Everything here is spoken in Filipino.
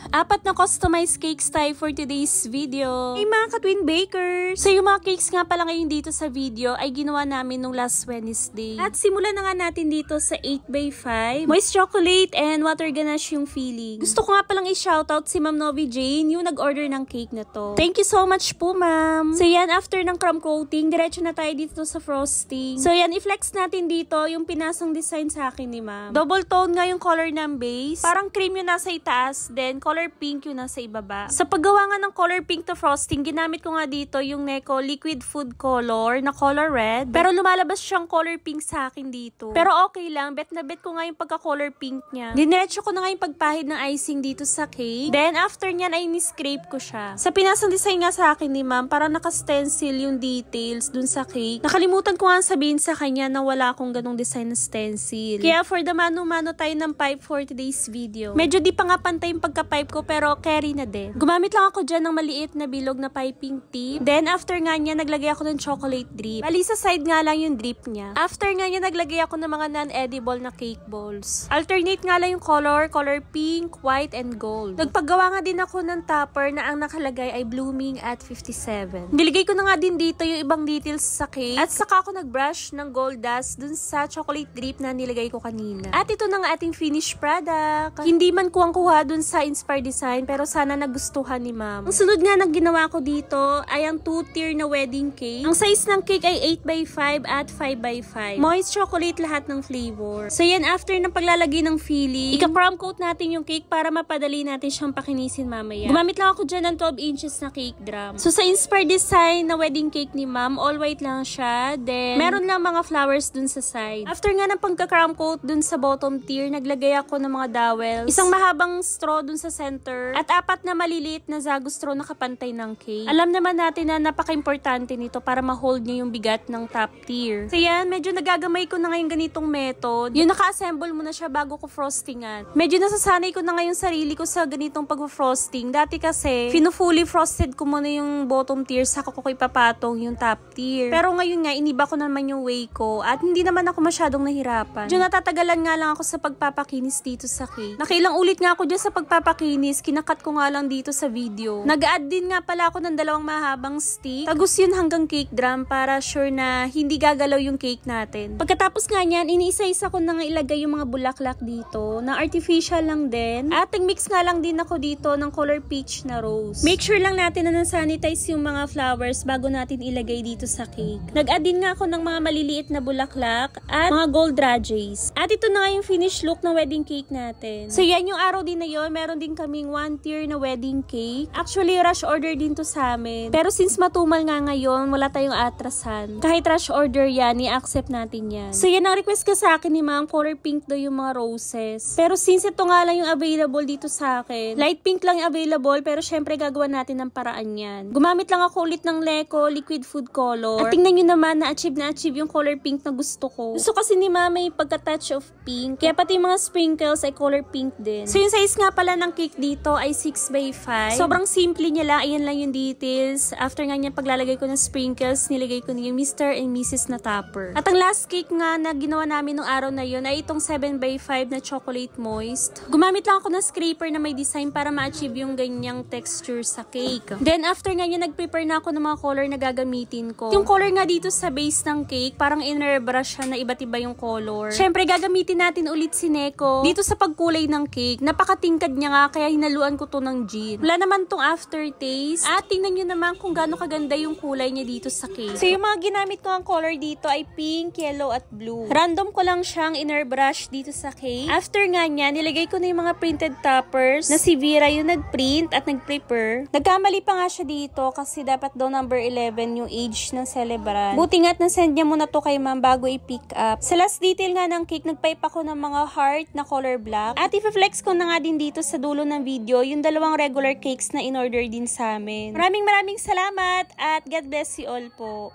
4 na customized cakes tayo for today's video. Hey mga ka-twin bakers! So yung mga cakes nga pala ngayon dito sa video ay ginawa namin nung last Wednesday. At simulan na nga natin dito sa 8x5. Moist chocolate and water ganache yung filling. Gusto ko nga palang i-shoutout si Ma'am Novi Jane yung nag-order ng cake na to. Thank you so much po, ma'am. So yan, after ng crumb coating, diretso na tayo dito sa frosting. So yan, i-flex natin dito yung pinasang design sa akin ni ma'am. Double tone nga yung color ng base. Parang cream yung nasa itaas, then color pink yung nasa ibaba. Sa paggawa nga ng color pink to frosting, ginamit ko nga dito yung Neko liquid food color na color red. Pero lumalabas siyang color pink sa akin dito. Pero okay lang, bet na bet ko nga yung pagka-color pink niya. Diniretso ko na nga yung pagpahid ng icing dito sa cake. Then after nyan ay ni-scrape ko siya. Sa pinasang design nga sa akin ni ma'am, parang naka-stencil yung details dun sa cake. Nakalimutan ko nga sabihin sa kanya na wala akong ganong design na stencil. Kaya for the mano-mano tayo ng pipe for today's video. Medyo di pa nga pantay yung pagka-pipe ko pero carry na din. Gumamit lang ako dyan ng maliit na bilog na piping tip. Then after nga niya, naglagay ako ng chocolate drip. Bali sa side nga lang yung drip niya. After nga niya, naglagay ako ng mga non-edible na cake balls. Alternate nga lang yung color pink, white, and gold. Nagpagawa nga din ako ng topper na ang nakalagay ay blooming at 57. Niligay ko na nga din dito yung ibang details sa cake. At saka ako nag-brush ng gold dust dun sa chocolate drip na nilagay ko kanina. At ito na nga ating finished product. Hindi man kuwang-kuha dun sa Inspire Design pero sana nagustuhan ni ma'am. Ang sunod nga na ginawa ko dito ay ang 2-tier na wedding cake. Ang size ng cake ay 8x5 at 5x5. Moist chocolate lahat ng flavor. So yan, after ng paglalagay ng filling, ika-crumb coat natin yung cake para mapadali natin siyang pakinisin mamaya. Gumamit lang ako dyan ng 12 inches na cake drum. So sa Inspire Design na wedding cake ni ma'am, all white lang siya. Then meron lang mga flowers dun sa side. After nga ng pagka-crumb coat dun sa bottom tier, naglagay ako ng mga dowels. Isang mahabang straw dun sa center at 4 na maliliit na zago straw na kapantay ng cake. Alam naman natin na napaka-importante nito para ma-hold niya yung bigat ng top tier. So yan, medyo nagagamay ko na ngayon ganitong method. Yung naka-assemble mo na siya bago ko frostingan. Medyo nasasanay ko na ngayon sarili ko sa ganitong pag-frosting. Dati kasi, fully frosted ko muna yung bottom tier saka ko ipapatong yung top tier. Pero ngayon nga, iniba ko naman yung way ko at hindi naman ako masyadong nahirapan. Medyo natatagalan nga lang ako sa pagpapakinis dito sa cake. Nakailang ulit nga ako dyan sa pagpapakinis, kinakat ko nga lang dito sa video. Nag-add din nga pala ako ng 2 mahabang stick. Tagus yun hanggang cake drum para sure na hindi gagalaw yung cake natin. Pagkatapos nga niyan, iniisa-isa ko na nga ilagay yung mga bulaklak dito na artificial lang din. At nag-mix nga lang din ako dito ng color peach na rose. Make sure lang natin na na-sanitize yung mga flowers bago natin ilagay dito sa cake. Nag-add din nga ako ng mga maliliit na bulaklak at mga gold rajes. At ito na nga yung finished look ng wedding cake natin. So yan, yung araw din na yun, meron din kaming 1-tier na wedding cake. Actually, rush order din to sa amin. Pero since matumal nga ngayon, wala tayong atrasan. Kahit rush order yan, i-accept natin yan. So yan, ang request ka sa akin ni ma'am, color pink daw yung mga roses. Pero since ito nga lang yung available dito sa akin, light pink lang yung available, pero syempre gagawa natin ng paraan yan. Gumamit lang ako ulit ng Neko liquid food color. At tingnan nyo naman, na-achieve yung color pink na gusto ko. Gusto kasi ni ma'am may pagka-touch of pink, kaya pati yung mga sprinkles ay color pink din. So yung size nga pala ng cake dito ay 6x5. Sobrang simple niya lang, ayan lang yung details. After nga niya paglalagay ko ng sprinkles, nilagay ko na yung Mr. and Mrs. na topper. At ang last cake nga na ginawa namin nung araw na yun ay itong 7x5 na chocolate moist. Gumamit lang ako ng scraper na may design para ma-achieve yung ganyang texture sa cake. Then after nga niya, nag-prepare na ako ng mga color na gagamitin ko. Yung color nga dito sa base ng cake, parang in-airbrush siya na iba't iba yung color. Syempre, gagamitin natin ulit si Neko dito sa pagkulay ng cake. Napakatingkad niya nga, kaya hinaluan ko to ng gin. Wala naman tong aftertaste. At tingnan nyo naman kung gaano kaganda yung kulay niya dito sa cake. So yung mga ginamit ko ang color dito ay pink, yellow, at blue. Random ko lang siyang in-airbrush dito sa cake. After nga niya, nilagay ko na yung mga printed toppers na si Vera yung nag-print at nag-prepare. Nagkamali pa nga siya dito kasi dapat daw number 11 yung age ng celebrant. Buti nga't nasend niya muna to kay ma'am bago i-pick up. Sa last detail nga ng cake, nagpipe ako ng mga heart na color black. At i-flex ko na nga din dito sa dulo ng video yung 2 regular cakes na in-order din sa amin. Maraming salamat at God bless you all po.